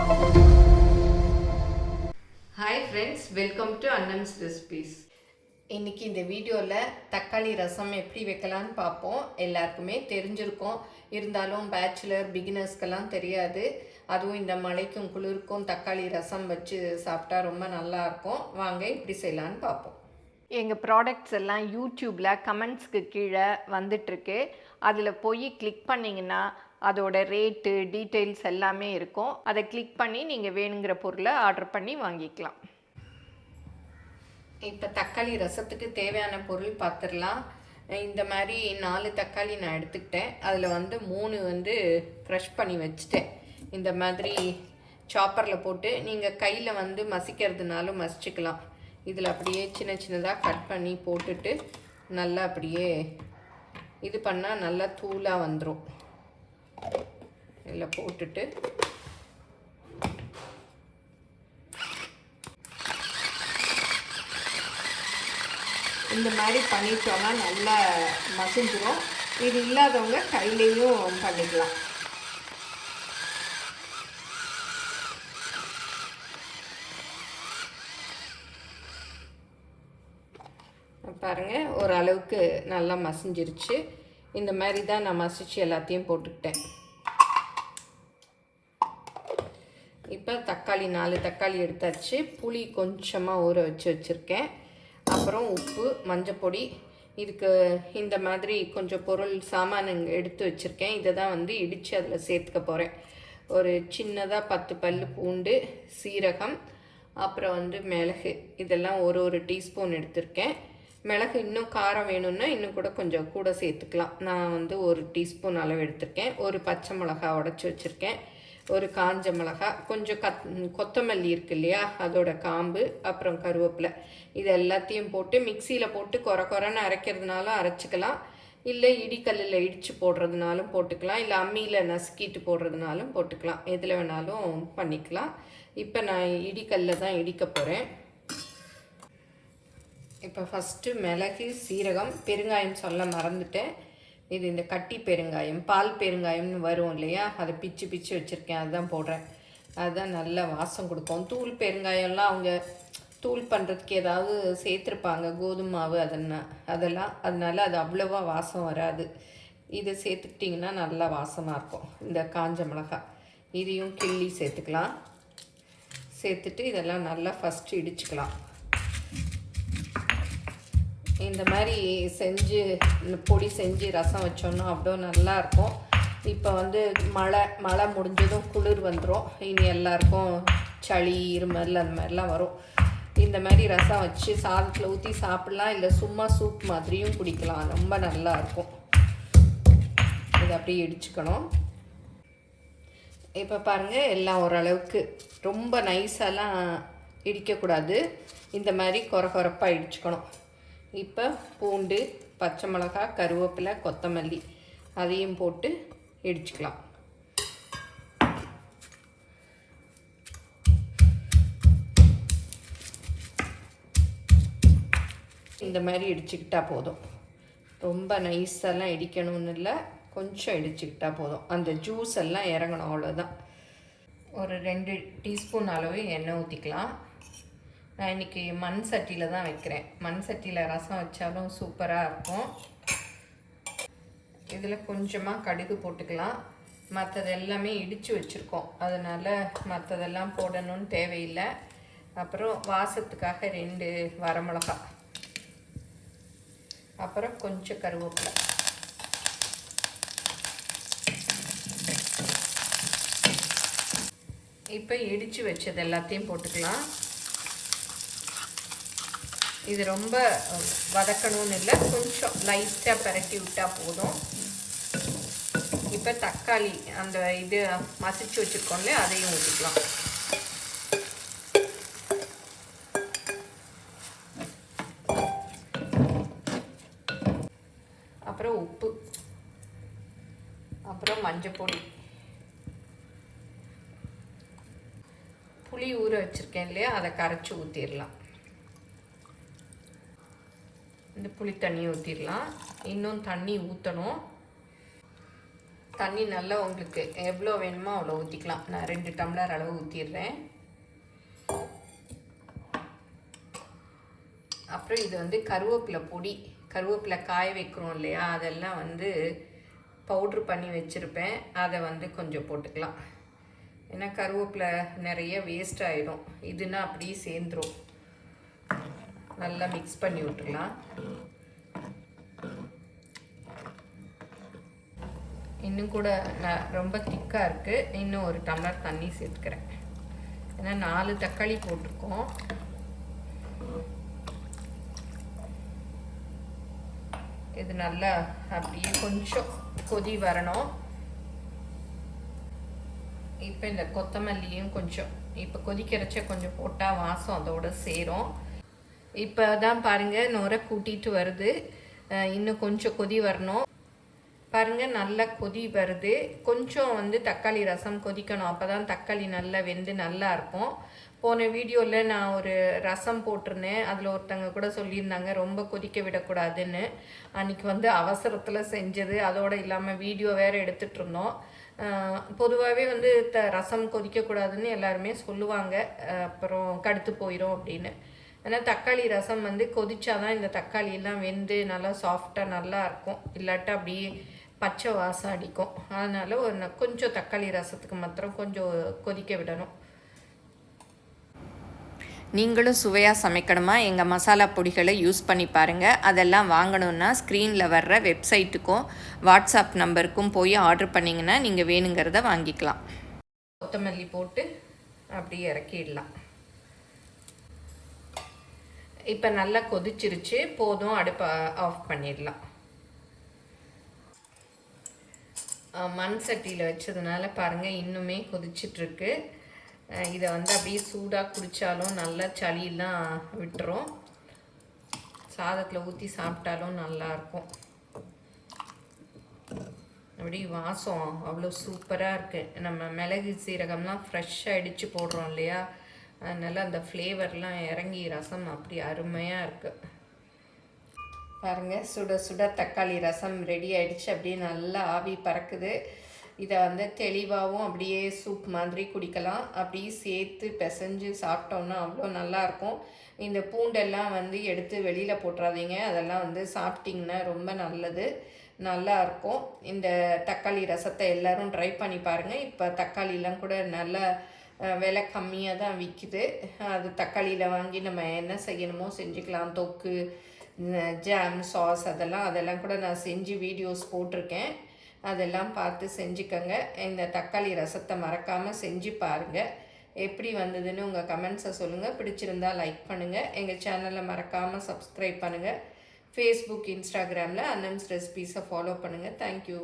Hi friends, welcome to Annam's Recipes. இன்னைக்கு இந்த வீடியோவில் தக்காளி ரசம் எப்படி வைக்கலான்னு பார்ப்போம். எல்லாருக்குமே தெரிஞ்சிருக்கும், இருந்தாலும் பேச்சுலர் பிகினர்ஸ்க்கெல்லாம் தெரியாது. அதுவும் இந்த மழைக்கும் குளிருக்கும் தக்காளி ரசம் வச்சு சாப்பிட்டா ரொம்ப நல்லாயிருக்கும். வாங்க இப்படி செய்யலான்னு பார்ப்போம். எங்கள் ப்ராடக்ட்ஸ் எல்லாம் யூடியூப்பில் கமெண்ட்ஸ்க்கு கீழே வந்துட்டுருக்கு. அதில் போய் கிளிக் பண்ணிங்கன்னா அதோட ரேட்டு டீட்டெயில்ஸ் எல்லாமே இருக்கும். அதை கிளிக் பண்ணி நீங்கள் வேணுங்கிற பொருளை ஆர்டர் பண்ணி வாங்கிக்கலாம். இப்போ தக்காளி ரசத்துக்கு தேவையான பொருள் பார்த்துடலாம். இந்த மாதிரி 4 தக்காளி நான் எடுத்துக்கிட்டேன். அதில் 3 க்ரஷ் பண்ணி வச்சுட்டேன். இந்த மாதிரி சாப்பரில் போட்டு நீங்கள் கையில் மசிக்கிறதுனாலும் மசிச்சுக்கலாம். இதில் அப்படியே சின்ன சின்னதாக கட் பண்ணி போட்டுட்டு நல்லா அப்படியே இது பண்ணால் நல்லா தூளாக வந்துடும். இதில் போட்டுட்டு இந்த மாதிரி பண்ணிட்டோம்னா நல்லா மசிஞ்சிடும். இது இல்லாதவங்க கையிலையும் பண்ணிக்கலாம். பாருங்கள், ஓரளவுக்கு நல்லா மசிஞ்சிருச்சு. இந்த மாதிரி தான் நான் மசிச்சு எல்லாத்தையும் போட்டுக்கிட்டேன். இப்போ தக்காளி 4 தக்காளி எடுத்தாச்சு. புளி கொஞ்சமாக ஊற வச்சுருக்கேன். அப்புறம் உப்பு, மஞ்சப்பொடி, இதுக்கு இந்த மாதிரி கொஞ்சம் பொருள் சாமானுங்க எடுத்து வச்சுருக்கேன். இதை தான் இடித்து அதில் சேர்த்துக்க போகிறேன். ஒரு சின்னதாக 10 பல் பூண்டு, சீரகம், அப்புறம் மிளகு, இதெல்லாம் ஒரு டீஸ்பூன் எடுத்திருக்கேன். மிளகு இன்னும் காரம் வேணும்னா இன்னும் கூட கொஞ்சம் கூட சேர்த்துக்கலாம். நான் 1 டீஸ்பூன் அளவு எடுத்திருக்கேன். ஒரு பச்சை மிளகா உடச்சி வச்சுருக்கேன். ஒரு காஞ்ச மிளகா, கொஞ்சம் கொத்தமல்லி இருக்கு இல்லையா, அதோட காம்பு, அப்புறம் கருவேப்பிலை, இது எல்லாத்தையும் போட்டு மிக்சியில் போட்டு குறைன்னு அரைக்கிறதுனாலும் அரைச்சிக்கலாம். இல்லை இடிக்கல்லில் இடித்து போடுறதுனாலும் போட்டுக்கலாம். இல்லை அம்மியில் நசுக்கிட்டு போடுறதுனாலும் போட்டுக்கலாம். எதில் வேணாலும் பண்ணிக்கலாம். இப்போ நான் இடிக்கல்லில் தான் இடிக்க போகிறேன். இப்போ ஃபஸ்ட்டு மிளகு, சீரகம், பெருங்காயம் சொல்ல மறந்துட்டேன். இது இந்த கட்டி பெருங்காயம், பால் பெருங்காயம்னு வரும் இல்லையா, அதை பிச்சு வச்சுருக்கேன். அதுதான் போடுறேன். அதுதான் நல்ல வாசம் கொடுக்கும். தூள் பெருங்காயம்லாம் அவங்க தூள் பண்ணுறதுக்கு ஏதாவது சேர்த்துருப்பாங்க, கோதுமை மாவு அதனால் அது அவ்வளோவா வாசம் வராது. இதை சேர்த்துக்கிட்டிங்கன்னா நல்லா வாசமாக இருக்கும். இந்த காஞ்ச மிளகாய் இதையும் கிள்ளி சேர்த்துக்கலாம். சேர்த்துட்டு இதெல்லாம் நல்லா ஃபஸ்ட்டு இடிச்சுக்கலாம். இந்த மாதிரி செஞ்சு பொடி செஞ்சு ரசம் வச்சோன்னா அவ்வளோ நல்லாயிருக்கும். இப்போ மழை முடிஞ்சதும் குளிர் வந்துடும். இனி எல்லாருக்கும் சளி, இருமல் அந்த மாதிரிலாம் வரும். இந்த மாதிரி ரசம் வச்சு சாதத்தில் ஊற்றி சாப்பிட்லாம். இல்லை சும்மா சூப் மாதிரியும் குடிக்கலாம். ரொம்ப நல்லாயிருக்கும். இதை அப்படியே இடிச்சுக்கணும். இப்போ பாருங்கள், எல்லாம் ஓரளவுக்கு ரொம்ப நைஸாலாம் இடிக்கக்கூடாது. இந்த மாதிரி கொரப்பாக இடிச்சுக்கணும். இப்போ பூண்டு, பச்சை மிளகாய், கருவேப்பிலை, கொத்தமல்லி அதையும் போட்டு இடிச்சுக்கலாம். இந்த மாதிரி இடிச்சுக்கிட்டா போதும். ரொம்ப நைஸெல்லாம் இடிக்கணும்னு இல்லை, கொஞ்சம் இடிச்சுக்கிட்டா போதும். அந்த ஜூஸ் எல்லாம் இறங்கணும், அவ்வளோதான். ஒரு 2 டீஸ்பூன் அளவு எண்ணெய் ஊற்றிக்கலாம். நான் இன்றைக்கி மண் சட்டியில் தான் வைக்கிறேன். மண் சட்டியில் ரசம் வச்சாலும் சூப்பராக இருக்கும். இதில் கொஞ்சமாக கடுகு போட்டுக்கலாம். மற்றது எல்லாமே இடித்து வச்சுருக்கோம், அதனால் மற்றதெல்லாம் போடணும்னு தேவையில்லை. அப்புறம் வாசத்துக்காக 2 வரமிளகாய், அப்புறம் கொஞ்சம் கருவேப்பிலை. இப்போ இடித்து வச்சது எல்லாத்தையும் போட்டுக்கலாம். இது ரொம்ப வதக்கணும்னு இல்லை, கொஞ்சம் லைட்டாக பரட்டி விட்டால் போதும். இப்போ தக்காளி அந்த இது மசிச்சு வச்சுருக்கோம்ல, அதையும் ஊற்றிக்கலாம். அப்புறம் உப்பு, அப்புறம் மஞ்சப்பொடி, புளி ஊற வச்சுருக்கேன் இல்லையா, அதை கரைச்சி ஊற்றிடலாம். இந்த புளி தண்ணி ஊற்றிடலாம். இன்னும் தண்ணி ஊற்றணும். தண்ணி நல்லா உங்களுக்கு எவ்வளோ வேணுமோ அவ்வளோ ஊற்றிக்கலாம். நான் 2 டம்ளர் அளவு ஊற்றிடுறேன். அப்புறம் இது வந்து கருவேப்பிலை பொடி, கருவேப்பிலை காய வைக்கிறோம் இல்லையா, அதெல்லாம் வந்து பவுட்ரு பண்ணி வச்சுருப்பேன். அதை வந்து கொஞ்சம் போட்டுக்கலாம். ஏன்னா கருவேப்பிலை நிறைய வேஸ்ட் ஆகிடும். இதுனா அப்படியே சேர்ந்துடும். நல்லா மிக்ஸ் பண்ணி விட்டுக்கலாம். இன்னும் கூட ரொம்ப திக்காக இருக்குது. இன்னும் 1 டம்ளர் தண்ணி சேர்த்துக்கிறேன். ஏன்னா 4 தக்காளி போட்டிருக்கோம். இது நல்லா அப்படியே கொஞ்சம் கொதி வரணும். இப்போ இந்த கொத்தமல்லியும் கொஞ்சம் இப்போ கொதிக்கிறச்ச கொஞ்சம் போட்டால் வாசம் அதோட சேரும். இப்போ தான் பாருங்கள் நுரை கூட்டிகிட்டு வருது. இன்னும் கொஞ்சம் கொதி வரணும். பாருங்கள் நல்லா கொதி வருது. கொஞ்சம் வந்து தக்காளி ரசம் கொதிக்கணும். அப்போ தான் தக்காளி நல்லா வெந்து நல்லா இருக்கும். போன வீடியோவில் நான் ஒரு ரசம் போட்டிருந்தேன். அதில் ஒருத்தங்க கூட சொல்லியிருந்தாங்க ரொம்ப கொதிக்க விடக்கூடாதுன்னு. அன்றைக்கி வந்து அவசரத்தில் செஞ்சது. அதோடு இல்லாமல் வீடியோ வேறு எடுத்துகிட்டு இருந்தோம். பொதுவாகவே வந்து ரசம் கொதிக்கக்கூடாதுன்னு எல்லாருமே சொல்லுவாங்க. அப்புறம் கடுத்து போயிடும் அப்படின்னு. ஏன்னா தக்காளி ரசம் வந்து கொதிச்சாதான் இந்த தக்காளியெல்லாம் வெந்து நல்லா சாஃப்டாக நல்லா இருக்கும். இல்லாட்டா அப்படியே பச்சை வாசம் அடிக்கும். அதனால் கொஞ்சம் தக்காளி ரசத்துக்கு மாத்திரம் கொஞ்சம் கொதிக்க விடணும். நீங்களும் சுவையாக சமைக்கணுமா? எங்கள் மசாலா பொடிகளை யூஸ் பண்ணி பாருங்கள். அதெல்லாம் வாங்கணுன்னா ஸ்க்ரீனில் வர்ற வெப்சைட்டுக்கும் வாட்ஸ்அப் நம்பருக்கும் போய் ஆர்டர் பண்ணிங்கன்னா நீங்கள் வேணுங்கிறத வாங்கிக்கலாம். கொத்தமல்லி போட்டு அப்படியே இறக்கிடலாம். இப்போ நல்லா கொதிச்சிருச்சு. போதும், அடுப்பை ஆஃப் பண்ணிடலாம். மண் சட்டியில் வச்சதுனால பாருங்கள் இன்னுமே கொதிச்சிட்ருக்கு. இதை வந்து அப்படியே சூடாக குடித்தாலும் நல்லா சளியெல்லாம் விட்டுரும். சாதத்தில் ஊற்றி சாப்பிட்டாலும் நல்லாயிருக்கும். அப்படி வாசம் அவ்வளோ சூப்பராக இருக்குது. நம்ம மிளகு சீரகம்லாம் ஃப்ரெஷ்ஷாக அடித்து போடுறோம் இல்லையா, அதனால் அந்த ஃப்ளேவர்லாம் இறங்கி ரசம் அப்படி அருமையாக இருக்குது. பாருங்கள் சுட சுட தக்காளி ரசம் ரெடி ஆகிடுச்சு. அப்படியே நல்லா ஆவி பறக்குது. இதை வந்து தெளிவாகவும் அப்படியே சூப் மாதிரி குடிக்கலாம். அப்படியே சேர்த்து பிசைஞ்சு சாப்பிட்டோன்னா அவ்வளோ நல்லாயிருக்கும். இந்த பூண்டெல்லாம் வந்து எடுத்து வெளியில் போட்டுறாதீங்க. அதெல்லாம் வந்து சாப்பிட்டிங்கன்னா ரொம்ப நல்லது, நல்லாயிருக்கும். இந்த தக்காளி ரசத்தை எல்லோரும் ட்ரை பண்ணி பாருங்கள். இப்போ தக்காளிலாம் கூட நல்லா விலை கம்மியாக தான் விற்கிது. அது தக்காளியில் வாங்கி நம்ம என்ன செய்யணுமோ செஞ்சுக்கலாம். தொக்கு, ஜாம், சாஸ் அதெல்லாம் கூட நான் செஞ்சு வீடியோஸ் போட்டிருக்கேன். அதெல்லாம் பார்த்து செஞ்சுக்கோங்க. இந்த தக்காளி ரசத்தை மறக்காமல் செஞ்சு பாருங்கள். எப்படி வந்ததுன்னு உங்கள் கமெண்ட்ஸை சொல்லுங்கள். பிடிச்சிருந்தால் லைக் பண்ணுங்கள். எங்கள் சேனலை மறக்காமல் சப்ஸ்கிரைப் பண்ணுங்கள். ஃபேஸ்புக், இன்ஸ்டாகிராமில் அன்னன்ஸ் ரெசிபீஸை ஃபாலோ பண்ணுங்கள். தேங்க்யூ.